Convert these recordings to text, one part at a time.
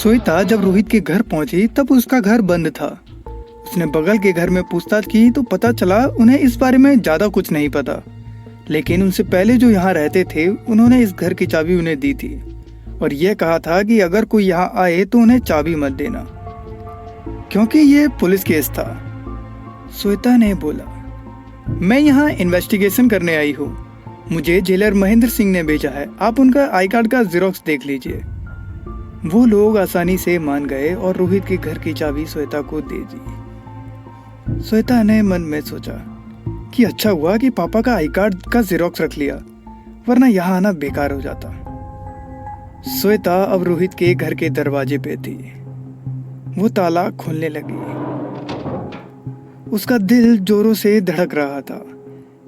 श्वेता जब रोहित के घर पहुंची तब उसका घर बंद था। उसने बगल के घर में पूछताछ की तो पता चला उन्हें इस बारे में ज्यादा कुछ नहीं पता, लेकिन उनसे पहले जो यहाँ रहते थे उन्होंने इस घर की चाबी उन्हें दी थी और यह कहा था कि अगर कोई यहाँ आए तो उन्हें चाबी मत देना, क्योंकि ये पुलिस केस था। श्वेता ने बोला, मैं यहाँ इन्वेस्टिगेशन करने आई हूँ, मुझे जेलर महेंद्र सिंह ने भेजा है, आप उनका आई कार्ड का जेरोक्स देख लीजिए। वो लोग आसानी से मान गए और रोहित के घर की चाबी श्वेता को दे दी। श्वेता ने मन में सोचा कि अच्छा हुआ कि पापा का आई कार्ड का जेरोक्स रख लिया, वरना यहाँ आना बेकार हो जाता। श्वेता अब रोहित के घर के दरवाजे पे थी। वो ताला खोलने लगी। उसका दिल जोरों से धड़क रहा था।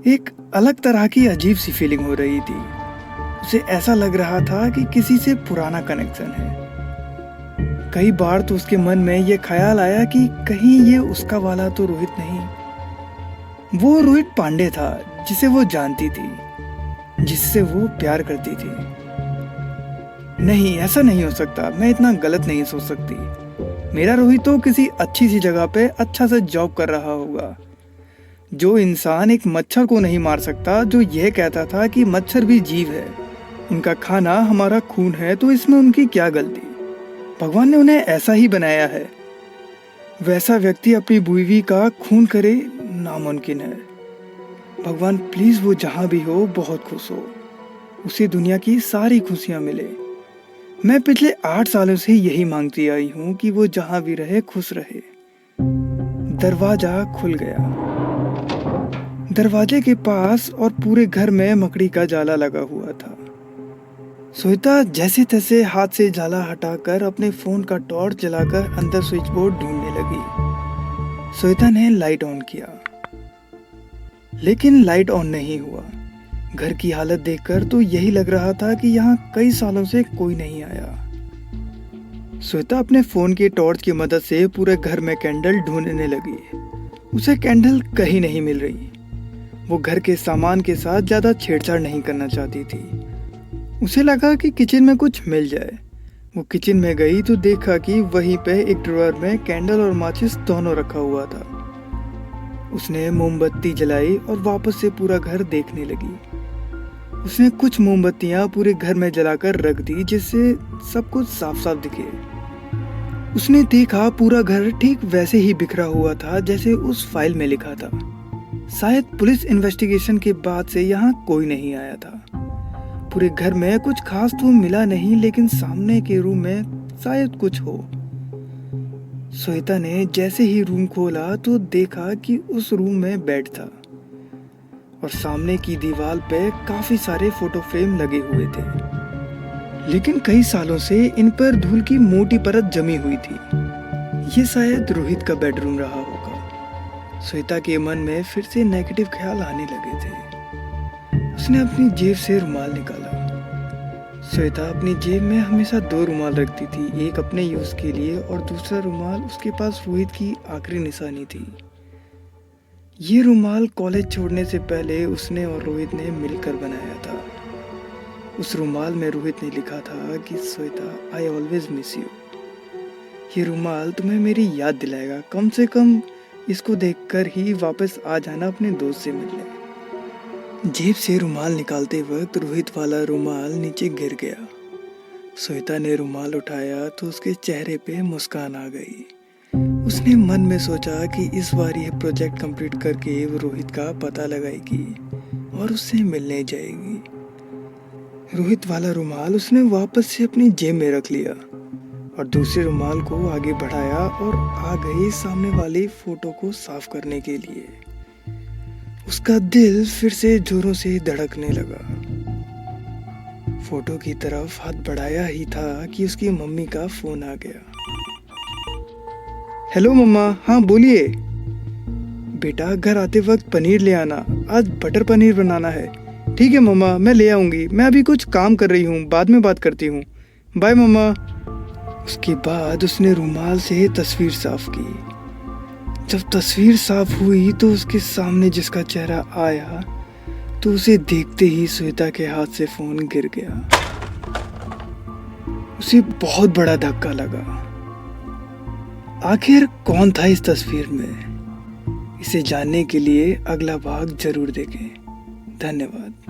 एक अलग तरह की अजीब सी फीलिंग हो रही थी। उसे ऐसा लग रहा था कि किसी से पुराना कनेक्शन है। कई बार तो उसके मन में यह ख्याल आया कि कहीं ये उसका वाला तो रोहित नहीं। वो रोहित पांडे था जिसे वो जानती थी, जिससे वो प्यार करती थी। नहीं, ऐसा नहीं हो सकता, मैं इतना गलत नहीं सोच सकती। मेरा रोहित तो किसी अच्छी सी जगह पे अच्छा सा जॉब कर रहा होगा। जो इंसान एक मच्छर को नहीं मार सकता, जो यह कहता था कि मच्छर भी जीव है, इनका खाना हमारा खून है, तो इसमें उनकी क्या गलती? भगवान ने उन्हें ऐसा ही बनाया है। वैसा व्यक्ति अपनी बीवी का खून करे नामुमकिन है। भगवान प्लीज वो जहां भी हो बहुत खुश हो, उसे दुनिया की सारी खुशियां मिले। मैं पिछले 8 सालों से यही मांगती आई हूं कि वो जहां भी रहे खुश रहे। दरवाजा खुल गया। दरवाजे के पास और पूरे घर में मकड़ी का जाला लगा हुआ था। श्वेता जैसे तैसे हाथ से जाला हटाकर अपने फोन का टॉर्च जलाकर अंदर स्विच बोर्ड ढूंढने लगी। श्वेता ने लाइट ऑन किया, लेकिन लाइट ऑन नहीं हुआ। घर की हालत देखकर तो यही लग रहा था कि यहाँ कई सालों से कोई नहीं आया। श्वेता अपने फोन के टॉर्च की मदद से पूरे घर में कैंडल ढूंढने लगी। उसे कैंडल कहीं नहीं मिल रही। वो घर के सामान के साथ ज्यादा छेड़छाड़ नहीं करना चाहती थी। उसे लगा कि किचन में कुछ मिल जाए। वो किचन में गई तो देखा कि वहीं पे एक ड्रॉअर में कैंडल और माचिस दोनों रखा हुआ था। उसने मोमबत्ती जलाई और वापस से पूरा घर देखने लगी। उसने कुछ मोमबत्तियां पूरे घर में जलाकर रख दी, जिससे सब कुछ साफ साफ दिखे। उसने देखा पूरा घर ठीक वैसे ही बिखरा हुआ था जैसे उस फाइल में लिखा था। शायद पुलिस इन्वेस्टिगेशन के बाद से यहाँ कोई नहीं आया था। पूरे घर में कुछ खास तो मिला नहीं, लेकिन सामने के रूम में शायद कुछ हो। श्वेता ने जैसे ही रूम खोला तो देखा कि उस रूम में बेड था और सामने की दीवार पे काफी सारे फोटो फ्रेम लगे हुए थे, लेकिन कई सालों से इन पर धूल की मोटी परत जमी हुई थी। ये शायद रोहित का बेडरूम रहा होगा। श्वेता के मन में फिर से नेगेटिव ख्याल आने लगे थे। उसने अपनी जेब से रुमाल निकाला। श्वेता अपनी जेब में हमेशा 2 रुमाल रखती थी, एक अपने यूज के लिए और दूसरा रुमाल उसके पास रोहित की आखिरी निशानी थी। ये रुमाल कॉलेज छोड़ने से पहले उसने और रोहित ने मिलकर बनाया था। उस रुमाल में रोहित ने लिखा था कि Shweta, I always miss you. ये रुमाल तुम्हें मेरी याद दिलाएगा, कम से कम इसको देखकर ही वापस आ जाना अपने दोस्त से मिलने। जेब से रुमाल निकालते वक्त रोहित वाला रुमाल नीचे गिर गया। श्वेता ने रुमाल उठाया तो उसके चेहरे पे मुस्कान आ गई। उसने मन में सोचा कि इस बार यह प्रोजेक्ट कंप्लीट करके वो रोहित का पता लगाएगी और उससे मिलने जाएगी। रोहित वाला रुमाल उसने वापस से अपनी जेब में रख लिया और दूसरे रुमाल को आगे बढ़ाया और आ गई सामने वाली फोटो को साफ करने के लिए। उसका दिल फिर से जोरों से धड़कने लगा। फोटो की तरफ हाथ बढ़ाया ही था कि उसकी मम्मी का फोन आ गया। हेलो मम्मा, हाँ बोलिए। बेटा, घर आते वक्त पनीर ले आना, आज बटर पनीर बनाना है। ठीक है मम्मा, मैं ले आऊंगी। मैं अभी कुछ काम कर रही हूँ, बाद में बात करती हूँ। बाय मम्मा। उसके बाद उसने रुमाल से तस्वीर साफ की। जब तस्वीर साफ हुई तो उसके सामने जिसका चेहरा आया तो उसे देखते ही श्वेता के हाथ से फोन गिर गया। उसे बहुत बड़ा धक्का लगा। आखिर कौन था इस तस्वीर में? इसे जानने के लिए अगला भाग जरूर देखें। धन्यवाद।